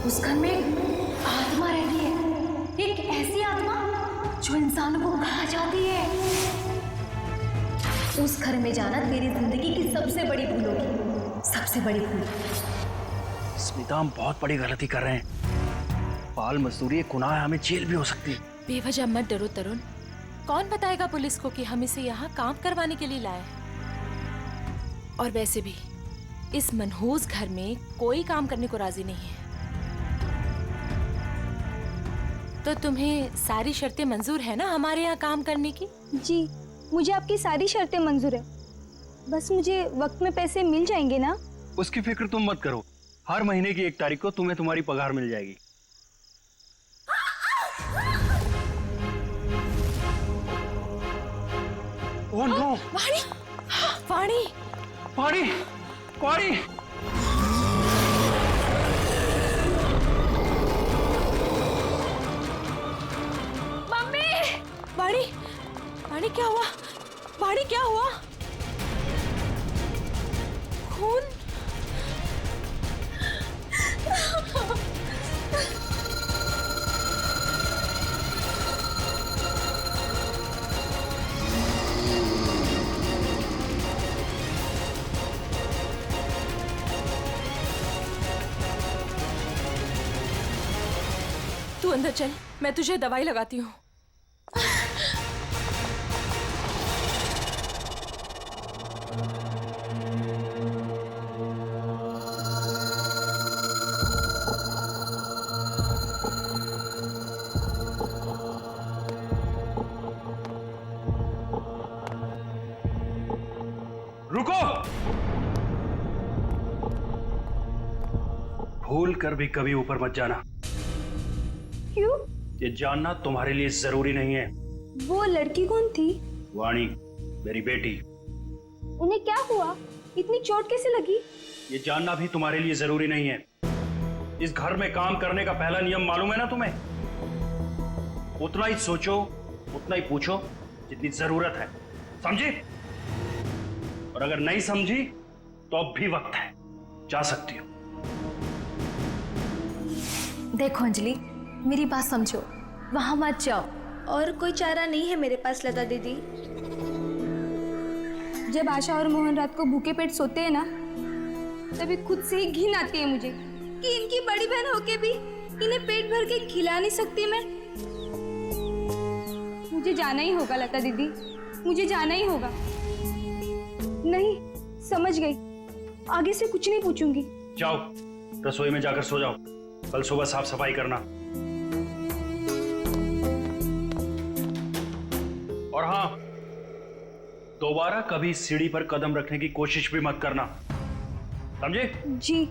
उस घर में एक आत्मा रहती है, एक ऐसी आत्मा जो इंसानों को खा जाती है। उस घर में जाना तेरी जिंदगी की सबसे बड़ी भूल होगी, सबसे बड़ी भूल। स्मिता, हम बहुत बड़ी गलती कर रहे हैं। बाल मजदूरी एक गुनाह है, हमें जेल भी हो सकती है। बेवजह मत डरो तरुण। कौन बताएगा पुलिस को कि हम इसे यहाँ काम करवाने के लिए लाए हैं? और वैसे भी इस मनहूस घर में कोई काम करने को राजी नहीं है। तो तुम्हें सारी शर्तें मंजूर है ना हमारे यहाँ काम करने की? जी, मुझे आपकी सारी शर्तें मंजूर है। बस मुझे वक्त में पैसे मिल जाएंगे ना? उसकी फिक्र तुम मत करो, हर महीने की 1 तारीख को तुम्हें तुम्हारी पगार मिल जाएगी। Oh no! वाणी! वाणी! वाणी! वाणी! मम्मी! वाणी! वाणी क्या हुआ? वाणी क्या हुआ? खून? तू अंदर चल, मैं तुझे दवाई लगाती हूँ। रुको! भूल कर भी कभी ऊपर मत जाना। क्यों? ये जानना तुम्हारे लिए जरूरी नहीं है। वो लड़की कौन थी? वाणी, मेरी बेटी। उन्हें क्या हुआ? इतनी चोट कैसे लगी? ये जानना भी तुम्हारे लिए जरूरी नहीं है। इस घर में काम करने का पहला नियम मालूम है ना तुम्हें? उतना ही सोचो, उतना ही पूछो जितनी जरूरत है, समझी? और अगर नहीं समझी तो अब भी वक्त है, जा सकती हो। देखो अंजलि, मेरी बात समझो, वहां मत जाओ। और कोई चारा नहीं है मेरे पास लता दीदी। जब आशा और मोहन रात को भूखे पेट सोते हैं ना, तभी खुद से ही घिन आती है मुझे कि इनकी बड़ी बहन होके भी इन्हें पेट भर के खिला नहीं सकती मैं। मुझे जाना ही होगा लता दीदी, मुझे जाना ही होगा। नहीं, समझ गई, आगे से कुछ नहीं पूछूंगी। जाओ, रसोई में जाकर सो जाओ, कल सुबह साफ सफाई करना। और हाँ, दोबारा कभी सीढ़ी पर कदम रखने की कोशिश भी मत करना, समझे? जी।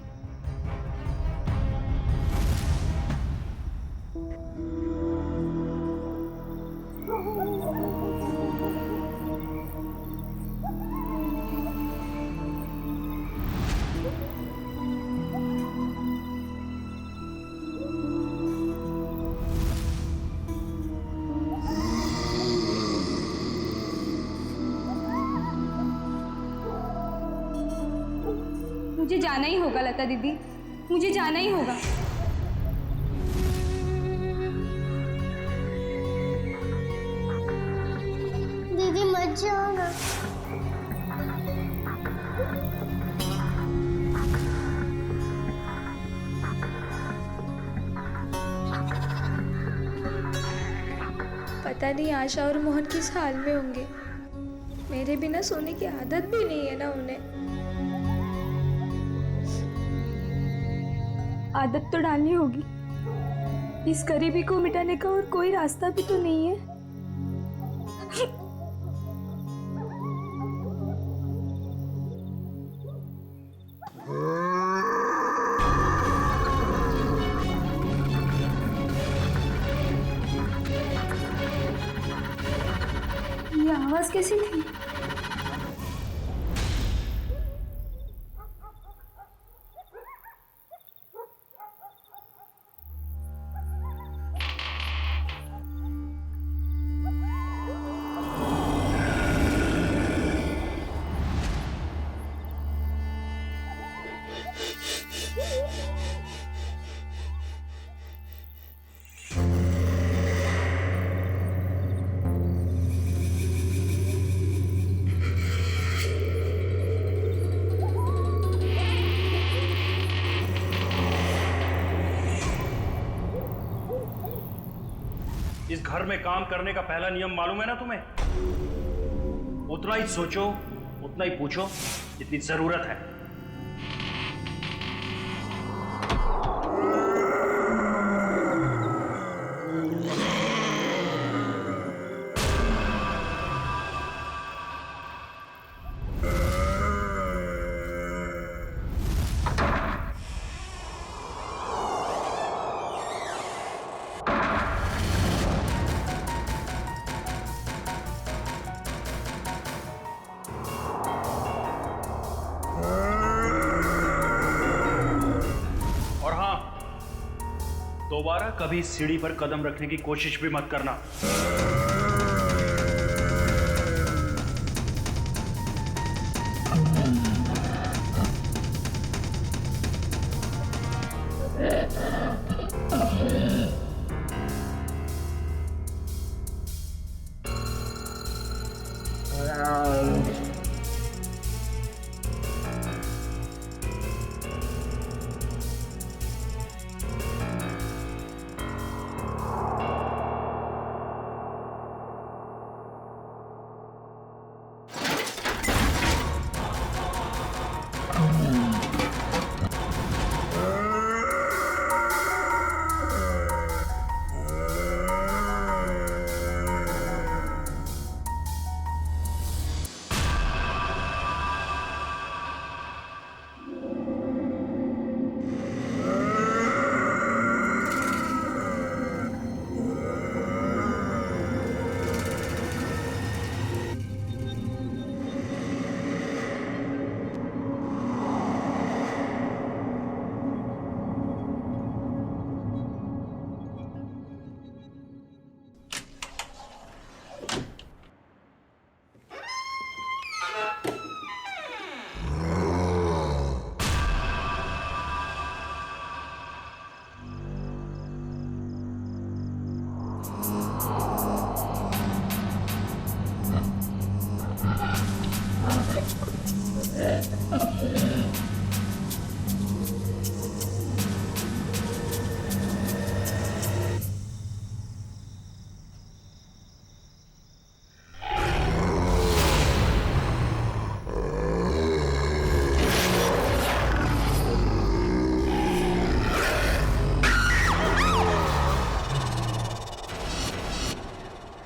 मुझे जाना ही होगा लता दीदी, मुझे जाना ही होगा। दीदी मत जाओ ना। पता नहीं आशा और मोहन किस हाल में होंगे। मेरे बिना सोने की आदत भी नहीं है ना उन्हें। आदत तो डालनी होगी। इस गरीबी को मिटाने का और कोई रास्ता भी तो नहीं है। ये आवाज कैसी थी? घर में काम करने का पहला नियम मालूम है ना तुम्हें? उतना ही सोचो, उतना ही पूछो जितनी जरूरत है। दोबारा कभी सीढ़ी पर कदम रखने की कोशिश भी मत करना।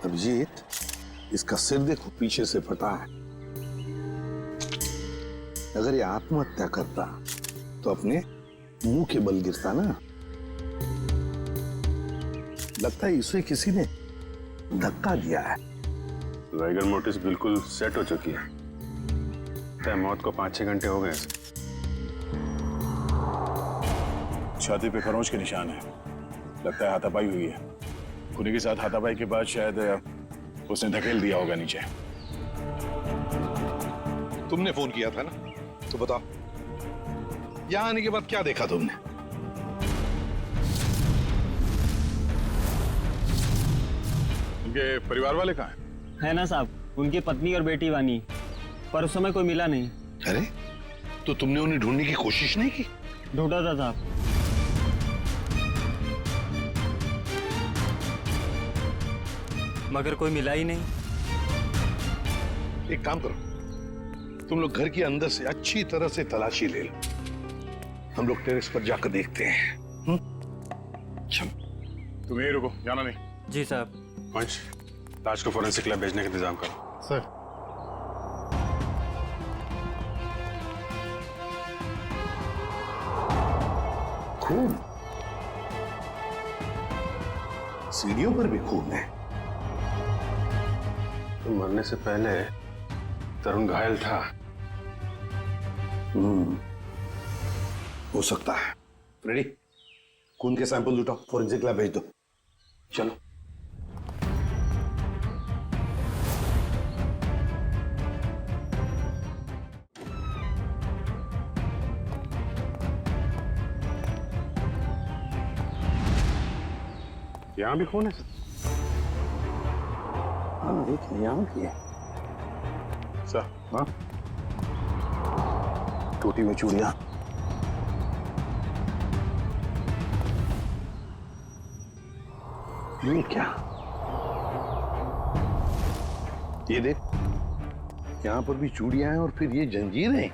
अभिजीत, इसका सिर देखो, पीछे से फटा है। अगर ये आत्महत्या करता तो अपने मुंह के बल गिरता ना। लगता है इसे किसी ने धक्का दिया है। वाइगर मोटिस बिल्कुल सेट हो चुकी है। तय मौत को 5-6 घंटे हो गए। छाती पे खरोंच के निशान है। लगता है हाथापाई हुई है। खूनी के साथ हाथापाई के बाद शायद उसने धकेल दिया होगा नीचे। तुमने फोन किया था ना, तो बताओ यहां आने के बाद क्या देखा तुमने? उनके परिवार वाले कहाँ हैं? है ना साहब, उनकी पत्नी और बेटी वानी, पर उस समय कोई मिला नहीं। अरे तो तुमने उन्हें ढूंढने की कोशिश नहीं की? ढूंढा था साहब। मगर कोई मिला ही नहीं। एक काम करो, तुम लोग घर के अंदर से अच्छी तरह से तलाशी ले लो। हम लोग टेरेस पर जाकर देखते हैं। चलो तुम यहीं रुको, जाना नहीं। जी साहब। पंच, लाश को फोरेंसिक लैब भेजने का इंतजाम करो। सर। खून, सीढ़ियों पर भी खून है। तो मरने से पहले तरुण घायल था। हो सकता है। रेडी, खून के सैंपल उठाओ, फोरेंसिक लैब भेज दो। चलो। यहां भी खून है। हाँ देखिए, यहाँ भी है। सर। हाँ, टूटी हुई चूड़ियां। ये क्या? ये देख, यहाँ पर भी चूड़ियां हैं और फिर ये जंजीरें।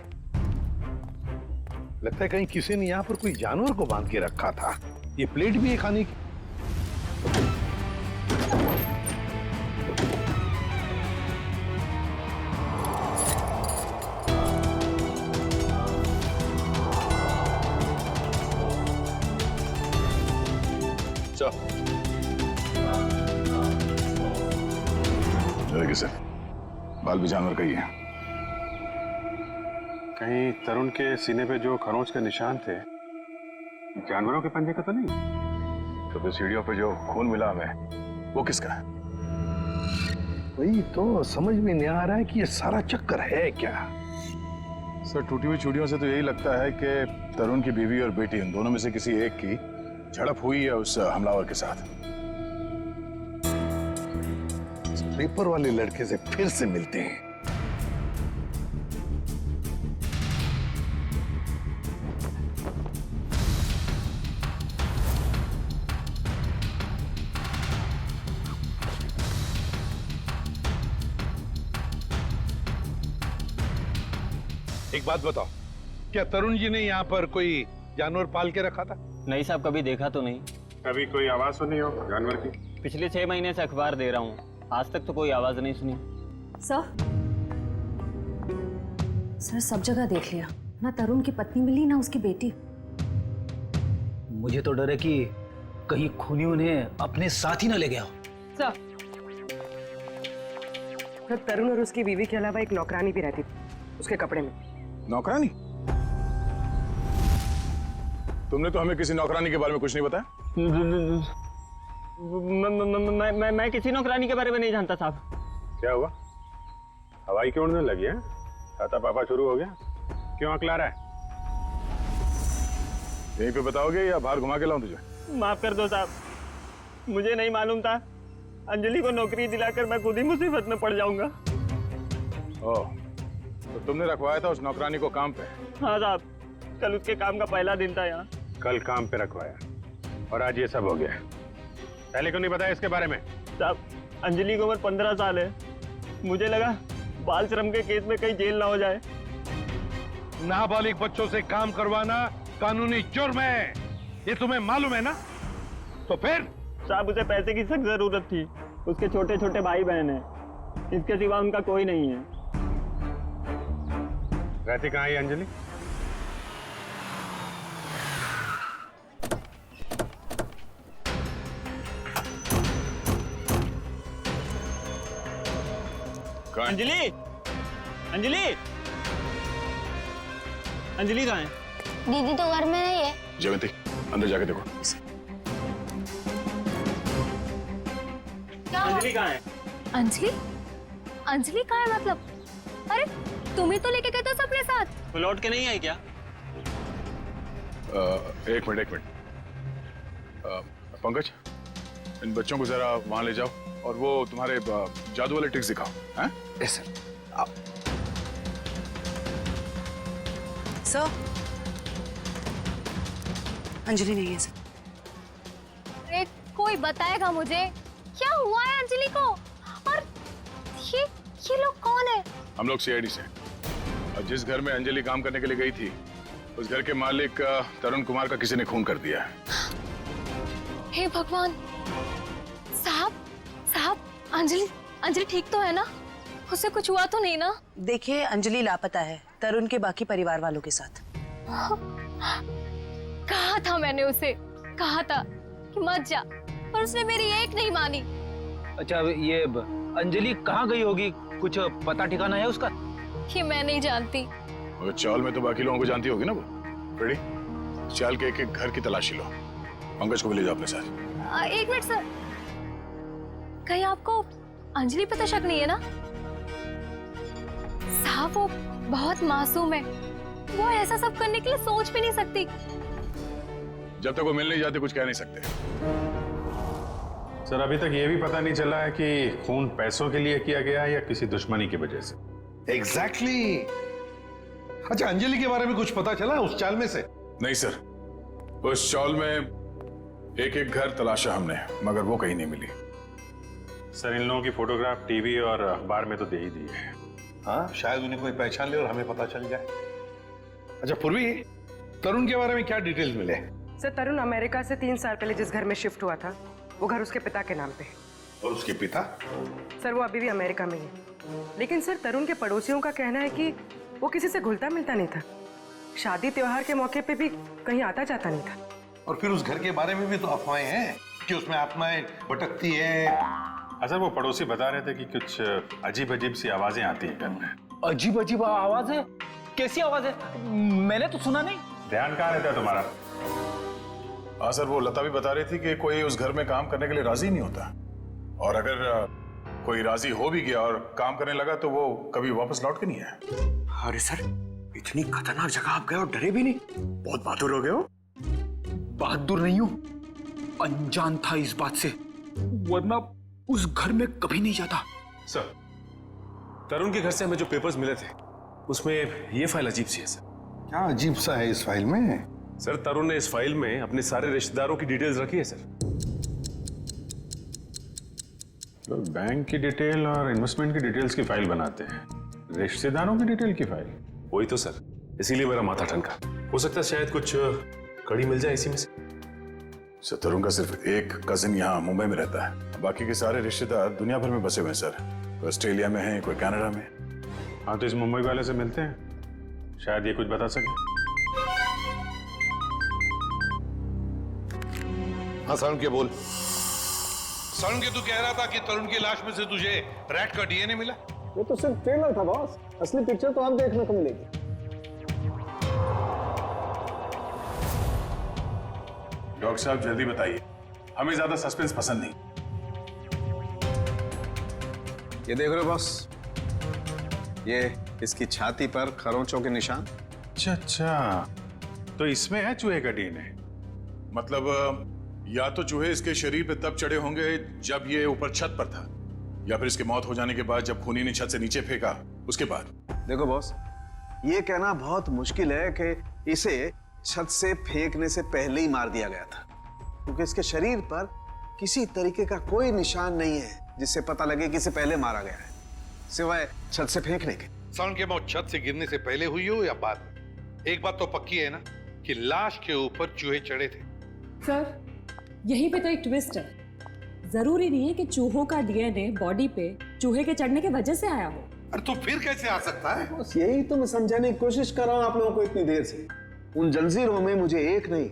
लगता है कहीं किसी ने यहाँ पर कोई जानवर को बांध के रखा था। ये प्लेट भी है खाने की। देखिए सर, बाल भी जानवर का ही है। कहीं तरुण के सीने पे जो खरोंच के निशान थे जानवरों के पंजे का तो नहीं? तो फिर सीढ़ियों पे जो खून मिला हमें, वो किसका है? वही तो समझ में नहीं आ रहा है कि ये सारा चक्कर है क्या। सर, टूटी हुई चूड़ियों से तो यही लगता है कि तरुण की बीवी और बेटी, उन दोनों में से किसी एक की झड़प हुई है उस हमलावर के साथ। इस पेपर वाले लड़के से फिर से मिलते हैं। एक बात बताओ, क्या तरुण जी ने यहाँ पर कोई जानवर पाल के रखा था? नहीं साहब, कभी देखा तो नहीं। कभी कोई आवाज सुनी हो जानवर की? पिछले 6 महीने से अखबार दे रहा हूँ, आज तक तो कोई आवाज नहीं सुनी। सर सब जगह देख लिया, ना तरुण की पत्नी मिली ना उसकी बेटी। मुझे तो डर है कि कहीं खूनी उन्हें अपने साथ ही न ले गया। सर, तरुण और उसकी बीवी के अलावा एक नौकरानी भी रहती थी उसके कपड़े में। नौकरानी? तुमने तो हमें किसी नौकरानी के बारे में कुछ नहीं बताया। मैं किसी नौकरानी के बारे में नहीं जानता साहब। क्या हुआ? हवाई क्यों उड़ने लगी है? छाता पापा शुरू हो गया? क्यों अकला रहा है? यहीं पे बताओगे या बाहर घुमा के लाऊं तुझे? माफ कर दो साहब, मुझे नहीं मालूम था। अंजलि को नौकरी दिलाकर मैं खुद ही मुसीबत में पड़ जाऊंगा। ओह, तो तुमने रखवाया था उस नौकरानी को काम पे? हाँ साहब, कल उसके काम का पहला दिन था यहाँ। कल काम पे रखवाया और आज ये सब हो गया। पहले क्यों नहीं बताया इसके बारे में? साहब, अंजलि की उम्र 15 साल है। मुझे लगा बाल श्रम के केस में कहीं जेल ना हो जाए। नाबालिग बच्चों से काम करवाना कानूनी जुर्म है, ये तुम्हें मालूम है ना? तो फिर? साहब, उसे पैसे की सख्त जरूरत थी। उसके छोटे छोटे भाई बहन हैं, इसके सिवा उनका कोई नहीं है। रहती कहाँ है अंजलि? अंजलि, अंजलि, अंजलि कहाँ है? दीदी तो घर में नहीं है। जयवंती, अंदर जाके देखो। अंजलि कहाँ है? अंजलि? अंजलि कहाँ है मतलब? अरे तुम्हें तो लेके गए थे सबके साथ। वो लौट के नहीं आई क्या? एक मिनट। पंकज, इन बच्चों को जरा वहां ले जाओ और वो तुम्हारे जादू वाले ट्रिक्स दिखाओ। हैं? Yes sir. सर, अंजलि नहीं है सर। अरे कोई बताएगा मुझे क्या हुआ है अंजलि को? और ये लोग कौन है? हम लोग सीआईडी से। और जिस घर में अंजलि काम करने के लिए गई थी, उस घर के मालिक तरुण कुमार का किसी ने खून कर दिया है। हे भगवान! साहब, अंजलि ठीक तो है ना? उसे कुछ हुआ तो नहीं ना? देखिए, अंजलि लापता है तरुण के बाकी परिवार वालों के साथ। कहा था मैंने उसे, कहा था कि मत जा, पर उसने मेरी एक नहीं मानी। अच्छा, ये अंजलि कहाँ गई होगी? कुछ पता ठिकाना है उसका? ये मैं नहीं जानती। और चाल में तो बाकी लोगों को जानती होगी ना वो। रेडी? चाल के एक घर की तलाशी लो। पंकज को भी ले जाओ अपने साथ। एक मिनट सर, कहीं आपको अंजलि पे तो शक नहीं है ना? साहब, वो बहुत मासूम है, वो ऐसा सब करने के लिए सोच भी नहीं सकती। जब तक वो मिल नहीं जाते कुछ कह नहीं सकते। सर, अभी तक ये भी पता नहीं चला है कि खून पैसों के लिए किया गया है या किसी दुश्मनी की वजह से। एग्जैक्टली। अच्छा, अंजलि के बारे में कुछ पता चला उस चाल में से? नहीं सर, उस चाल में एक घर तलाशा हमने, मगर वो कहीं नहीं मिली। सर इन लोगों की फोटोग्राफ टीवी और अखबार में तो दे ही दी है। हाँ, शायद उन्हें कोई पहचान ले और हमें पता चल जाए। अच्छा पूर्वी, तरुण के बारे में क्या डिटेल्स मिले? सर तरुण अमेरिका से 3 साल पहले जिस घर में शिफ्ट हुआ था वो घर उसके पिता के नाम पे है। और उसके पिता? सर वो अभी भी अमेरिका में ही है, लेकिन सर तरुण के पड़ोसियों का कहना है कि वो किसी से घुलता मिलता नहीं था। शादी त्योहार के मौके पे भी कहीं आता जाता नहीं था। और फिर उस घर के बारे में भी तो अफवाहें हैं कि उसमें आत्माएं भटकती है। असल वो पड़ोसी बता रहे थे कि कुछ अजीब अजीब सी आवाजें आती हैं घर में। अजीब अजीब आवाज है? कैसी आवाज है? मैंने तो सुना नहीं। ध्यान कहाँ रहता है तुम्हारा? हाँ सर, वो लता भी बता रही थी कि कोई उस घर में काम करने के लिए राजी नहीं होता, और अगर कोई राजी हो भी गया और काम करने लगा तो वो कभी वापस लौट के नहीं आया। अरे सर, इतनी खतरनाक जगह आप गए और डरे भी नहीं? बहुत बहादुर हो गए हो। बहादुर नहीं हूं, अनजान था इस बात से, वरना उस घर में कभी नहीं जाता। सर, तरुण के घर से हमें जो पेपर्स मिले थे उसमें ये फाइल अजीब सी है सर। क्या अजीब सा है इस फाइल में? सर तरुण ने इस फाइल में अपने सारे रिश्तेदारों की डिटेल्स रखी है सर। तो बैंक की डिटेल और इन्वेस्टमेंट की डिटेल्स की फाइल बनाते हैं, रिश्तेदारों की डिटेल की फाइल? वही तो सर, इसीलिए मेरा माथा ठनका। हो सकता है शायद कुछ कड़ी मिल जाए इसी में से। सर तरुण का सिर्फ एक कजिन यहाँ मुंबई में रहता है, बाकी के सारे रिश्तेदार दुनिया भर में बसे हुए हैं सर। कोई ऑस्ट्रेलिया में है, कोई कनाडा में। हाँ तो इस मुंबई वाले से मिलते हैं, शायद ये कुछ बता सके। हाँ सारुण के बोल। सारुण के तू कह रहा था कि तरुण की लाश में से तुझे रैट का डीएनए मिला? वो तो सिर्फ ट्रेलर था बॉस, असली पिक्चर तो आप देखने को मिलेगी। डॉक्टर साहब जल्दी बताइए, हमें ज्यादा सस्पेंस पसंद नहीं। ये देख रहे हो बॉस, ये इसकी छाती पर खरोंचों के निशान। अच्छा, तो इसमें है चूहे का डीएनए? मतलब या तो चूहे इसके शरीर पे तब चढ़े होंगे जब ये ऊपर छत पर था, या फिर इसकी मौत हो जाने के बाद जब खूनी ने छत से नीचे फेंका उसके बाद। देखो बॉस, ये कहना बहुत मुश्किल है कि इसे छत से फेंकने से पहले ही मार दिया गया था, क्योंकि इसके शरीर पर किसी तरीके का कोई निशान नहीं है जिससे पता लगे कि इसे पहले मारा गया है, सिवाय छत से फेंकने के। सारुण की मौत छत से गिरने से पहले हुई हो या बाद में, एक बात तो पक्की है ना कि लाश के ऊपर चूहे चढ़े थे। सर यहीं पे तो एक ट्विस्ट है। जरूरी नहीं है कि चूहों का डीएनए बॉडी पे चूहे के चढ़ने की वजह से आया हो। अरे तो फिर कैसे आ सकता है? बस यही तो मैं समझाने की कोशिश कर रहा हूं आप लोगों को इतनी देर से। उन जंजीरों में मुझे एक नहीं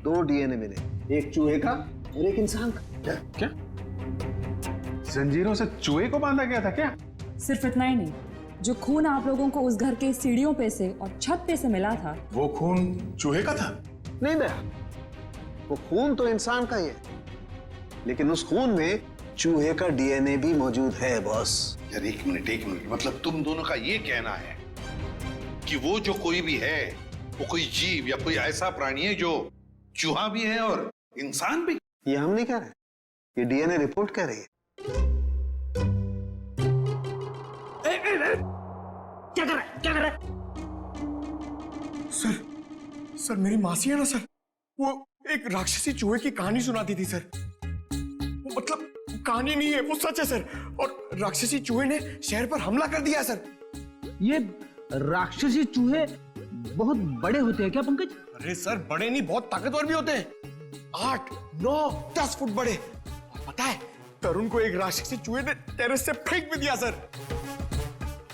2 डीएनए मिले, एक चूहे का और एक इंसान का। क्या जंजीरों से चूहे को बांधा गया था क्या? सिर्फ इतना ही नहीं, जो खून आप लोगों को उस घर के सीढ़ियों पे से और छत पे से मिला था, वो खून चूहे का था? नहीं दया, वो खून तो इंसान का ही है, लेकिन उस खून में चूहे का डीएनए भी मौजूद है बॉस। यार एक मिनट, मतलब तुम दोनों का ये कहना है कि वो जो कोई भी है वो कोई जीव या कोई ऐसा प्राणी है जो चूहा भी है और इंसान भी? ये हम नहीं कह रहे, ये डीएनए रिपोर्ट कह रही है। क्या कर रहा है? सर मेरी मासी है ना सर, वो एक राक्षसी चूहे की कहानी सुनाती थी सर। वो मतलब कहानी नहीं है, वो सच है सर। और राक्षसी चूहे ने शहर पर हमला कर दिया सर। ये राक्षसी चूहे बहुत बड़े होते हैं क्या पंकज? अरे सर बड़े नहीं, बहुत ताकतवर भी होते हैं, 8, 9, 10 फुट बड़े। और पता है तरुण को एक राक्षसी चूहे ने टेरेस से फेंक भी दिया सर।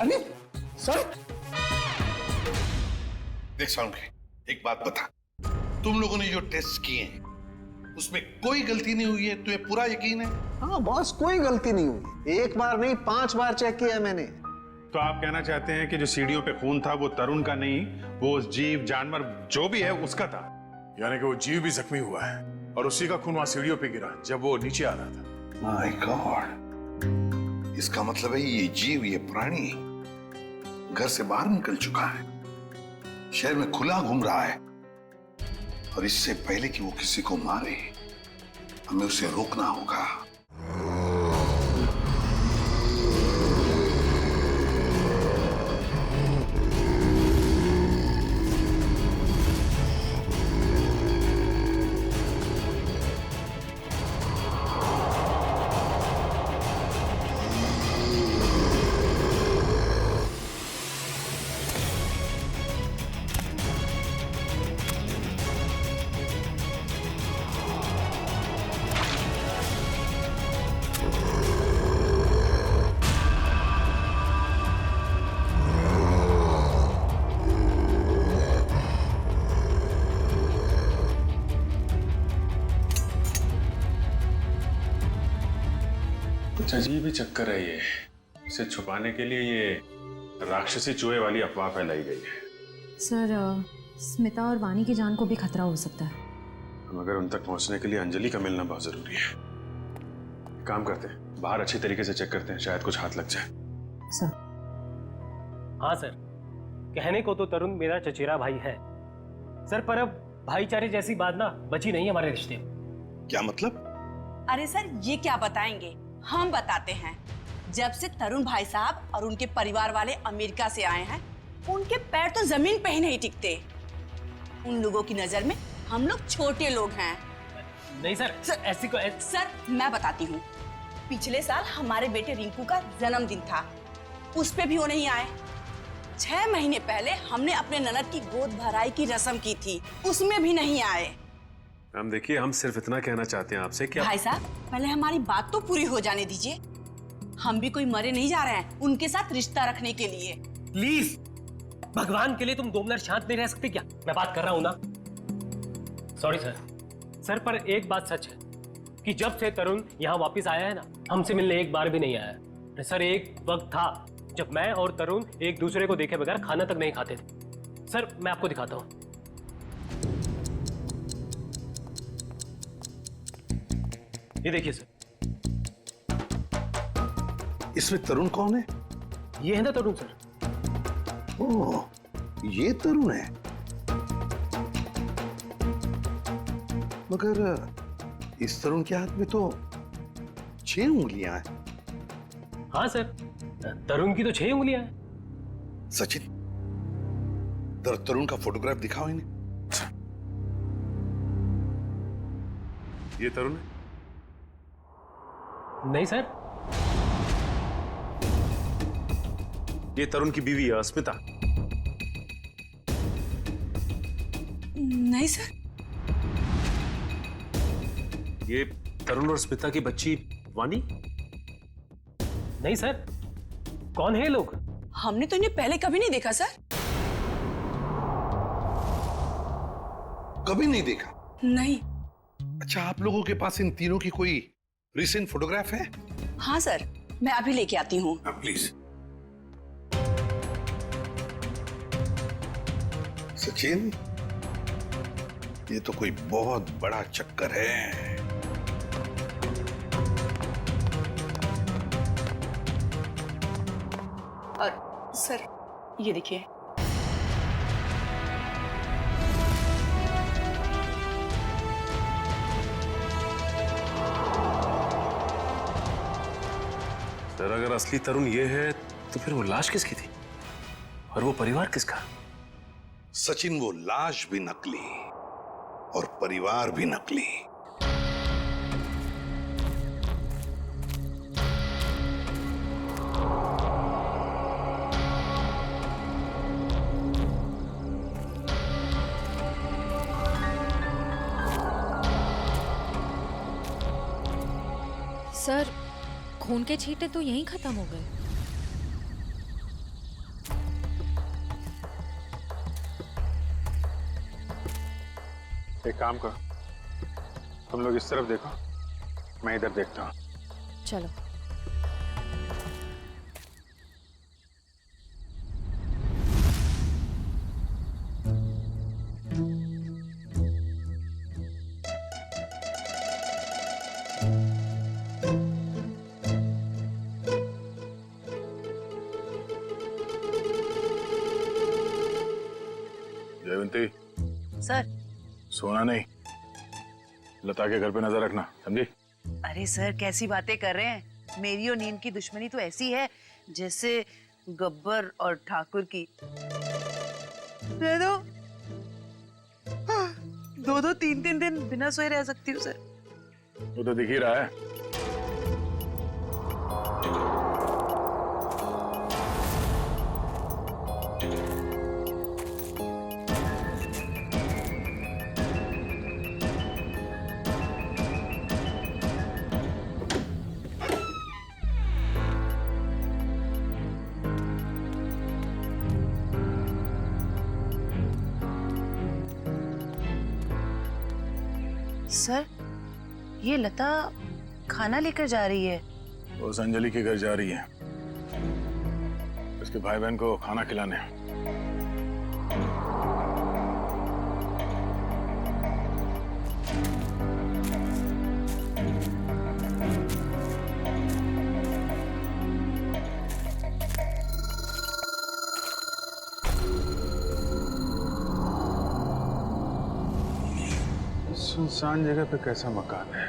अरे सर देख सारुण के, एक बात बता, तुम लोगों ने जो टेस्ट किए हैं उसमें कोई गलती नहीं हुई है? तुम्हें पूरा यकीन है? हाँ बॉस, कोई गलती नहीं हुई। 1 बार नहीं 5 बार चेक किया मैंने। तो आप कहना चाहते हैं कि जो सीढ़ियों पे खून था वो तरुण का नहीं, वो जीव जानवर जो भी है उसका था? यानी कि वो जीव भी जख्मी हुआ है और उसी का खून वहां सीढ़ियों पे गिरा जब वो नीचे आ रहा था। माय गॉड, इसका मतलब है ये जीव, ये प्राणी घर से बाहर निकल चुका है, शहर में खुला घूम रहा है, और इससे पहले कि वो किसी को मारे हमें उसे रोकना होगा। कुछ अजीब ही चक्कर है ये। इसे छुपाने के लिए ये राक्षसी चूहे वाली अफवाह फैलाई गई है। सर स्मिता और वानी की जान को भी खतरा हो सकता है। मगर उन तक पहुंचने के लिए अंजलि का मिलना बहुत जरूरी है। काम करते हैं, बाहर अच्छी तरीके से चेक करते हैं, शायद कुछ हाथ लग जाए। सर। हाँ सर, कहने को तो तरुण मेरा चचेरा भाई है सर, पर अब भाईचारे जैसी बात ना बची नहीं हमारे रिश्ते में। क्या मतलब? अरे सर ये क्या बताएंगे, हम बताते हैं। जब से तरुण भाई साहब और उनके परिवार वाले अमेरिका से आए हैं, उनके पैर तो जमीन पे ही नहीं टिकते। उन लोगों की नजर में हम लोग छोटे लोग हैं। नहीं सर, ऐसी को सर मैं बताती हूँ, पिछले साल हमारे बेटे रिंकू का जन्मदिन था, उस पे भी वो नहीं आए। 6 महीने पहले हमने अपने ननद की गोद भराई की रस्म की थी, उसमें भी नहीं आए। हम देखिए, हम सिर्फ इतना कहना चाहते हैं आपसे कि भाई साहब पहले हमारी बात तो पूरी हो जाने दीजिए। हम भी कोई मरे नहीं जा रहे हैं उनके साथ रिश्ता रखने के लिए। प्लीज भगवान के लिए तुम 2 मिनट शांत नहीं रह सकते क्या? मैं बात कर रहा हूँ ना। सॉरी सर, पर एक बात सच है कि जब से तरुण यहाँ वापस आया है ना, हमसे मिलने एक बार भी नहीं आया है। सर एक वक्त था जब मैं और तरुण एक दूसरे को देखे बगैर खाना तक नहीं खाते थे। सर मैं आपको दिखाता हूँ, ये देखिए सर। इसमें तरुण कौन है? ये है ना तरुण सर। ओह, ये तरुण है। मगर इस तरुण के हाथ में तो 6 उंगलियां हैं। हाँ सर, तरुण की तो 6 उंगलियां हैं। सचिन, तरुण का फोटोग्राफ दिखाओ इन्हें। ये तरुण है? नहीं सर, ये तरुण की बीवी है स्मिता। नहीं सर। ये तरुण और स्मिता की बच्ची वानी? नहीं सर, कौन है ये लोग? हमने तो इन्हें पहले कभी नहीं देखा सर। कभी नहीं देखा? नहीं। अच्छा, आप लोगों के पास इन तीनों की कोई रिसेंट फोटोग्राफ है? हाँ सर, मैं अभी लेके आती हूँ। प्लीज। सचिन, ये तो कोई बहुत बड़ा चक्कर है। और सर ये देखिए। सर अगर असली तरुण ये है तो फिर वो लाश किसकी थी और वो परिवार किसका? सचिन, वो लाश भी नकली और परिवार भी नकली। सर खून के छींटे तो यहीं खत्म हो गए। एक काम करो, तुम लोग इस तरफ देखो, मैं इधर देखता हूँ। चलो। जयवंती, सर। सोना नहीं, लता के घर पे नजर रखना, समझी? अरे सर कैसी बातें कर रहे हैं, मेरी और नीम की दुश्मनी तो ऐसी है जैसे गब्बर और ठाकुर की। दे दो, 2-2, 3-3 दिन बिना सोए रह सकती हूँ सर। वो तो दिख ही रहा है। सर ये लता खाना लेकर जा रही है, उस अंजलि के घर जा रही है, उसके भाई बहन को खाना खिलाने। सुनसान जगह पे कैसा मकान है?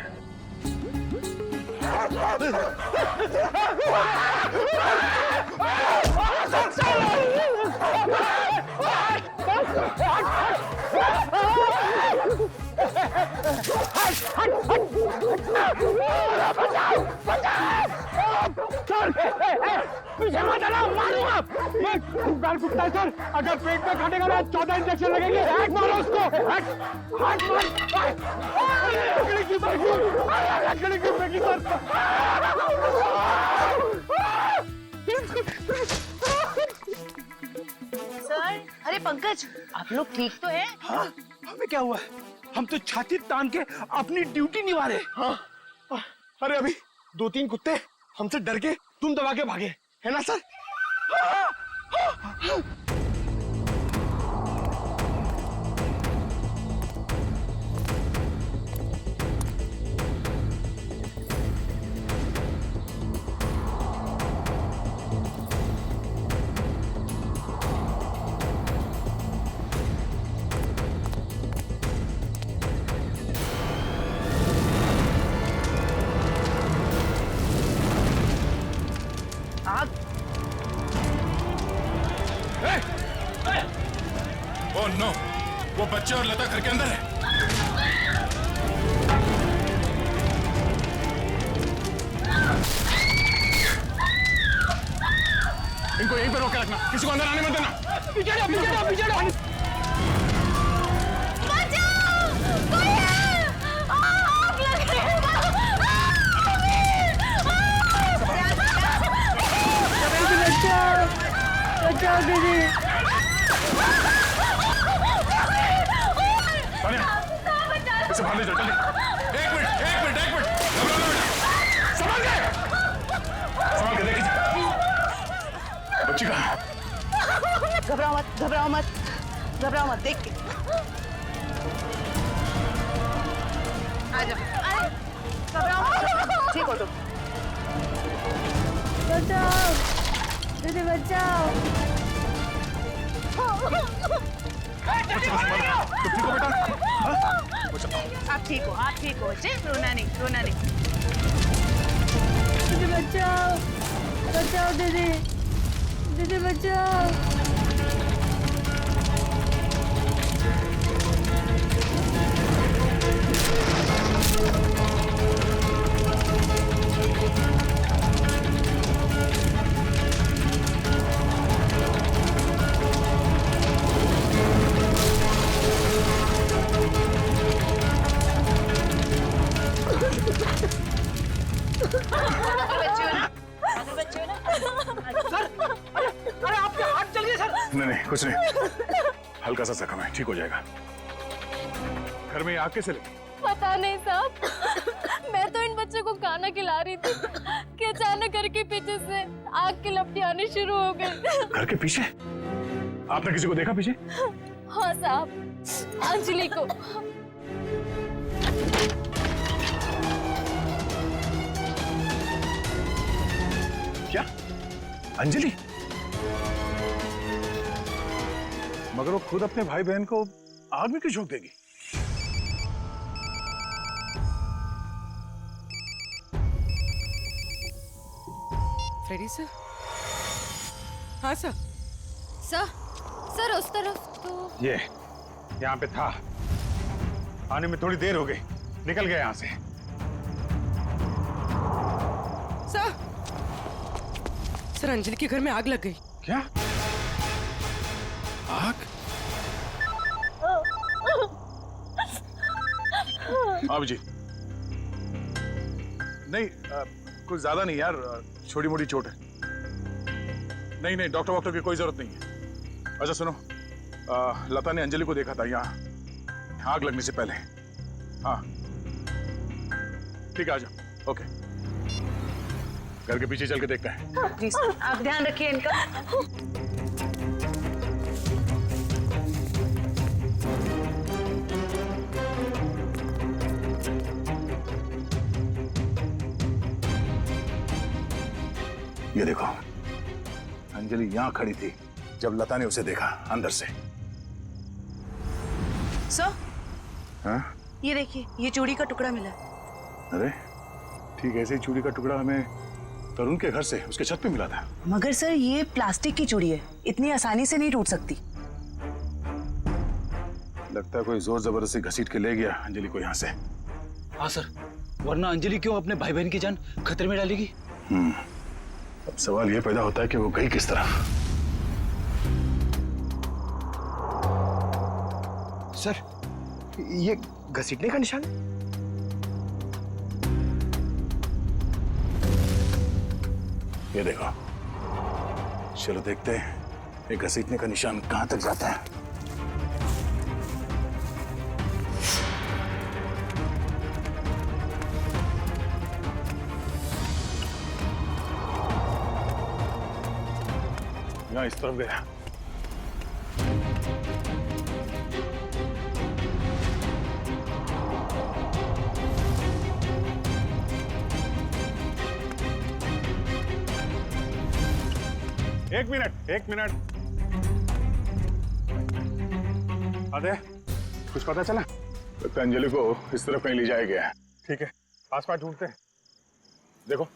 पीछे मत हटाओ, मारूंगा मैं। गाल कुत्ता है सर, अगर पेट में काटेगा ना 14 इंजेक्शन लगेंगे। मारो उसको। लकड़ी की बैगी, लकड़ी की बैगी सर। सर, अरे पंकज, आप लोग ठीक तो हैं? हाँ, हमें क्या हुआ है? हम तो छाती तान के अपनी ड्यूटी निभा रहे। हाँ, अरे अभी 2-3 कुत्ते हमसे डर के तुम दबा के भागे, है ना सर? ओह नो, वो बच्चे और लता घर के अंदर है। इनको यहीं पर रोके रखना, किसी को अंदर आने मत देना। पीछे जाओ, पीछे जाओ, पीछे जाओ। बचाओ दीदी। इसे बाहर ले जाओ, जल्दी। एक मिनट। संभाल के देखिए। बच्ची कहाँ? घबराओ मत, देख के। आ जाओ, घबराओ मत, ठीक हो तुम। बचाओ दीदी, बचाओ। आप ठीक हो बच्चे, रोना नहीं। दीदी बचाओ दीदी बचाओ। नहीं, कुछ नहीं, हल्का सा जख्म है, ठीक हो जाएगा। घर में आग कैसे लगी? पता नहीं साहब, मैं तो इन बच्चों को खाना खिला रही थी कि अचानक घर के पीछे से आग की लपटें आनी शुरू हो गई। घर के पीछे? आपने किसी को देखा पीछे? हाँ साहब, अंजलि को। क्या? अंजलि? मगर वो खुद अपने भाई बहन को आग में क्यों झोंक देगी? Freddy sir? हाँ सर। सर उस तरफ तो ये यहाँ पे था, आने में थोड़ी देर हो गई, निकल गया यहाँ से। सर, अंजलि के घर में आग लग गई। क्या? आग? अभिजीत, नहीं कुछ ज्यादा नहीं यार, छोटी मोटी चोट है। नहीं, डॉक्टर की कोई जरूरत नहीं है। अच्छा सुनो, लता ने अंजलि को देखा था यहाँ आग लगने से पहले। हाँ ठीक है, आ जाओ। ओके घर के पीछे चल के देखते हैं। जी सर, आप ध्यान रखिए इनका। ये देखो, अंजलि यहां खड़ी थी जब लता ने उसे देखा अंदर से। सर, हाँ? ये देखिए, ये चूड़ी का टुकड़ा मिला। अरे ठीक ऐसे ही चूड़ी का टुकड़ा हमें तरुण के घर से उसके छत पे मिला था। मगर सर, ये प्लास्टिक की चूड़ी है, इतनी आसानी से नहीं टूट सकती। लगता है कोई जोर जबरदस्ती घसीट के ले गया अंजलि को यहाँ से। हाँ सर, वरना अंजलि क्यों अपने भाई बहन की जान खतरे में डालेगी? अब सवाल ये पैदा होता है कि वो गई किस तरह। सर, ये घसीटने का निशान? ये देखो, चलो देखते हैं ये घसीटने का निशान कहां तक जाता है। यहाँ इस तरफ गया। एक मिनट। अरे कुछ पता चला? लगता है अंजलि को इस तरफ कहीं ले जाया गया है। ठीक है, आसपास ढूंढते हैं। देखो,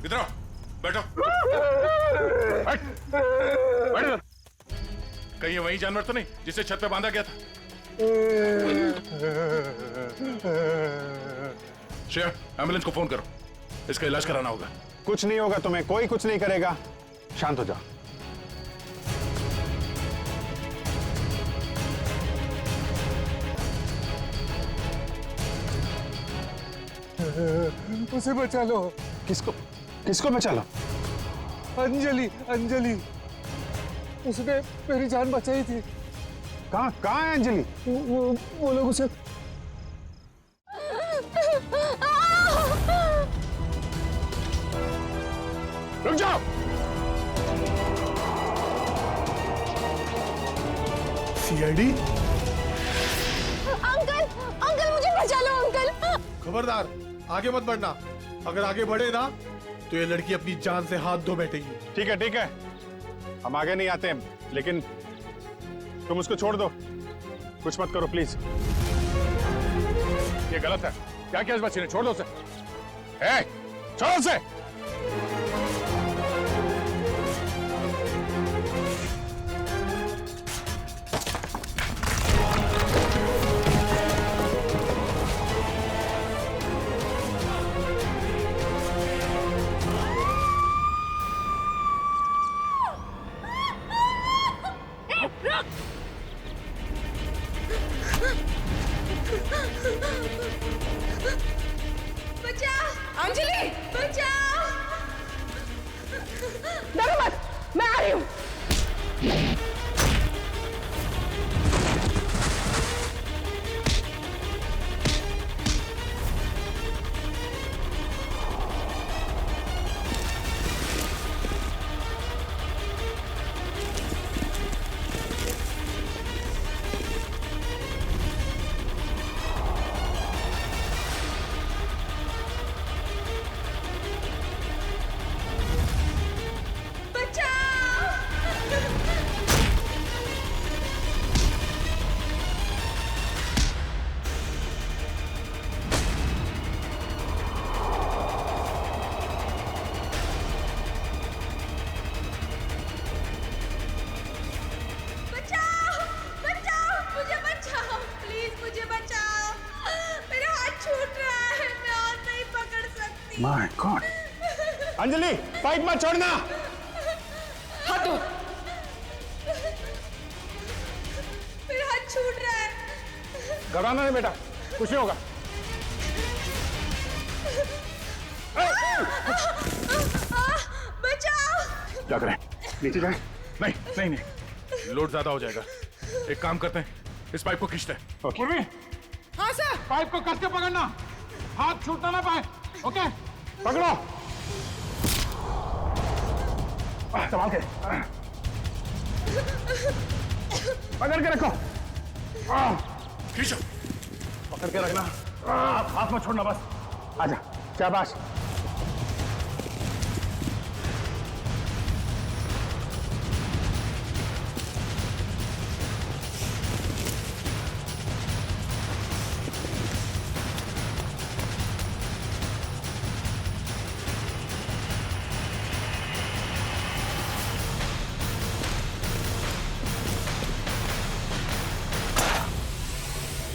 इधर आओ, बैठो। बैठ। कहीं ये वही जानवर तो नहीं जिसे छत पे बांधा गया था? श्रेया, एम्बुलेंस को फोन करो, इसका इलाज कराना होगा। कुछ नहीं होगा तुम्हें, कोई कुछ नहीं करेगा, शांत हो जाओ। उसे बचा लो। किसको बचा लो? अंजलि, उसने मेरी जान बचाई थी। कहाँ है अंजलि? वो लोग उसे रुक जाओ। सीआईडी? अंकल मुझे बचा लो अंकल। खबरदार, आगे मत बढ़ना। अगर आगे बढ़े ना तो ये लड़की अपनी जान से हाथ धो बैठेगी। ठीक है, हम आगे नहीं आते, लेकिन तुम उसको छोड़ दो, कुछ मत करो प्लीज। ये गलत है। क्या किया इस बच्चे ने? छोड़ दो उसे। छोड़ो उसे। बचा अंजलि, बचा। अंजलि पाइप मत छोड़ना। हाथ दो। मेरा हाथ छूट रहा है। घबराना नहीं बेटा, कुछ नहीं होगा। बचाओ। क्या करें, नीचे जाए? नहीं नहीं नहीं, लोड ज्यादा हो जाएगा। एक काम करते हैं, इस पाइप को खींचते हैं। पूर्वी, हाँ सर। पाइप को कस के पकड़ना, हाथ छूटना ना पाए। ओके, पकड़ो। संभाल के, पकड़ के रखो। खींचो, पकड़ के रखना, हाथ मत छोड़ना बस। आजा, शाबाश।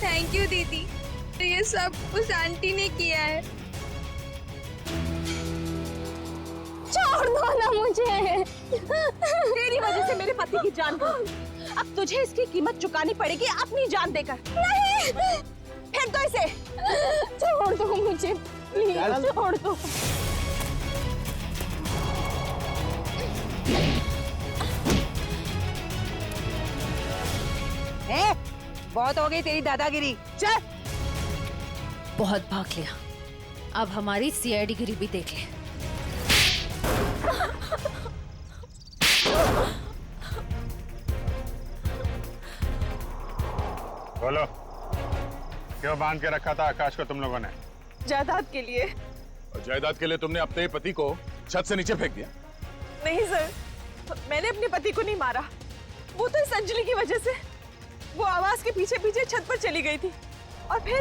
थैंक यू दीदी, तो ये सब उस आंटी ने किया है। छोड़ दो ना मुझे। तेरी वजह से मेरे पति की जान गई। अब तुझे इसकी कीमत चुकानी पड़ेगी अपनी जान देकर। नहीं, फेंक दो इसे। छोड़ दो मुझे, प्लीज छोड़ दो। बहुत हो गई तेरी दादागिरी, चल। बहुत भाग लिया, अब हमारी सीआईडी गिरी भी देख ले। बोलो, क्यों बांध के रखा था आकाश को तुम लोगों ने? जायदाद के लिए। और जायदाद के लिए तुमने अपने पति को छत से नीचे फेंक दिया? नहीं सर, मैंने अपने पति को नहीं मारा। वो तो इस अंजलि की वजह से वो आवाज के पीछे पीछे छत पर चली गई थी और फिर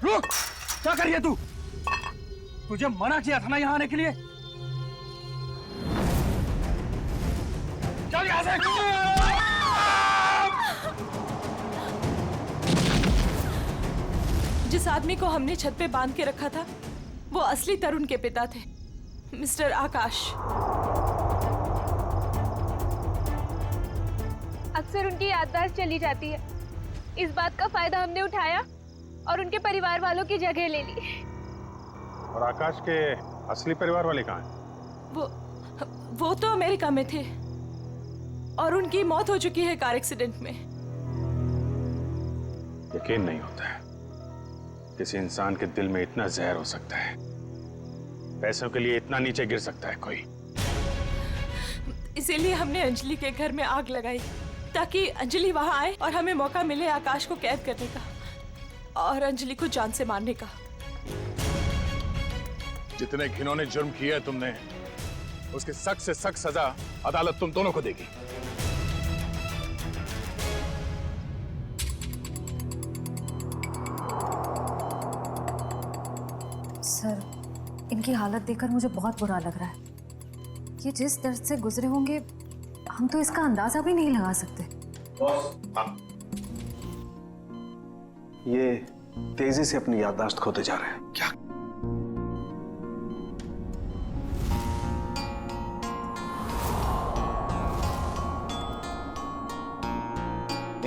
रुक, क्या कर रही है तू? तुझे मना किया था ना यहाँ आने के लिए। चल यहाँ से। जिस आदमी को हमने छत पे बांध के रखा था वो असली तरुण के पिता थे, मिस्टर आकाश। अक्सर उनकी याददाश्त चली जाती है। इस बात का फायदा हमने उठाया और उनके परिवार वालों की जगह ले ली। और आकाश के असली परिवार वाले कहाँ हैं? वो तो अमेरिका में थे और उनकी मौत हो चुकी है कार एक्सीडेंट में। यकीन नहीं होता है किसी इंसान के दिल में इतना जहर हो सकता है, पैसों के लिए इतना नीचे गिर सकता है कोई। इसीलिए हमने अंजलि के घर में आग लगाई ताकि अंजलि वहां आए और हमें मौका मिले आकाश को कैद करने का और अंजलि को जान से मारने का। जितने घिनौने जुर्म किए है तुमने, उसकी सख्त से सख्त सजा अदालत तुम दोनों को देगी। सर, इनकी हालत देखकर मुझे बहुत बुरा लग रहा है। ये जिस दर्द से गुजरे होंगे हम तो इसका अंदाजा भी नहीं लगा सकते। ये तेजी से अपनी याददाश्त खोते जा रहे हैं। क्या?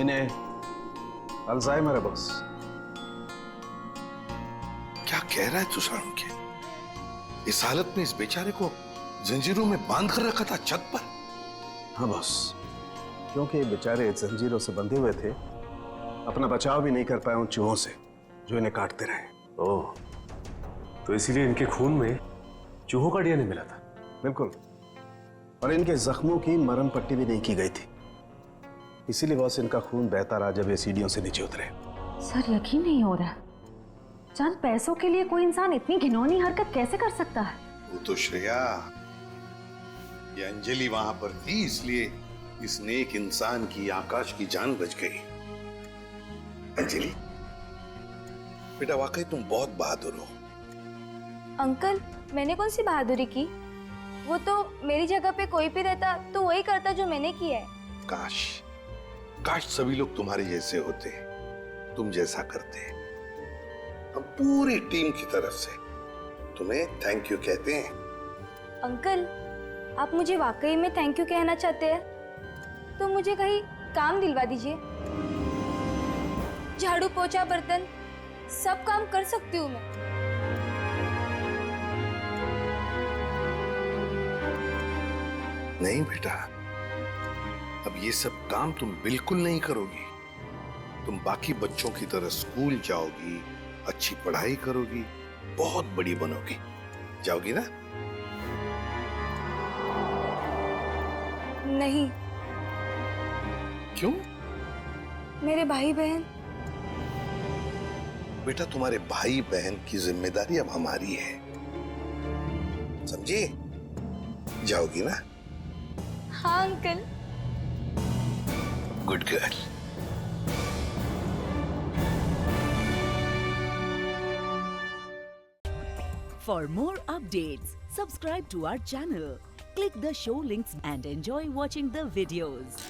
इन्हें अल्जाइमर है बॉस। क्या कह रहा है तू साळुंखे? इस हालत में इस बेचारे को जंजीरों में बांध कर रखा था छत पर? हाँ बॉस, क्योंकि ये बेचारे जंजीरों से बंधे हुए थे, अपना बचाव भी नहीं कर पाए उन चूहों से जो इन्हें काटते रहे। ओह, तो इसीलिए इनके खून में चूहों का डीएनए मिला था? बिल्कुल, और इनके जख्मों की मरहम पट्टी भी नहीं की गई थी, इसीलिए बॉस इनका खून बहता रहा जब ये सीढ़ियों से नीचे उतरे। सर, यकीन नहीं हो रहा, चंद पैसों के लिए कोई इंसान इतनी घिनौनी हरकत कैसे कर सकता है? वो तो श्रेया, ये अंजलि वहां पर थी इसलिए इस नेक इंसान की, आकाश की जान बच गई। अंजलि बेटा, वाकई तुम बहुत बहादुर हो। अंकल, मैंने कौन सी बहादुरी की? वो तो मेरी जगह पे कोई भी रहता तो वही करता जो मैंने किया है। काश काश सभी लोग तुम्हारे जैसे होते, तुम जैसा करते। हम पूरी टीम की तरफ से तुम्हें थैंक यू कहते हैं। अंकल, आप मुझे वाकई में थैंक यू कहना चाहते हैं तो मुझे कहीं काम दिलवा दीजिए। झाड़ू पोछा बर्तन सब काम कर सकती हूँ मैं। नहीं बेटा, अब ये सब काम तुम बिल्कुल नहीं करोगी। तुम बाकी बच्चों की तरह स्कूल जाओगी, अच्छी पढ़ाई करोगी, बहुत बड़ी बनोगी। जाओगी ना? नहीं। क्यों? मेरे भाई बहन। बेटा, तुम्हारे भाई बहन की जिम्मेदारी अब हमारी है, समझी? जाओगी ना? हाँ uncle. Good girl. For more updates, subscribe to our channel, click the show links and enjoy watching the videos.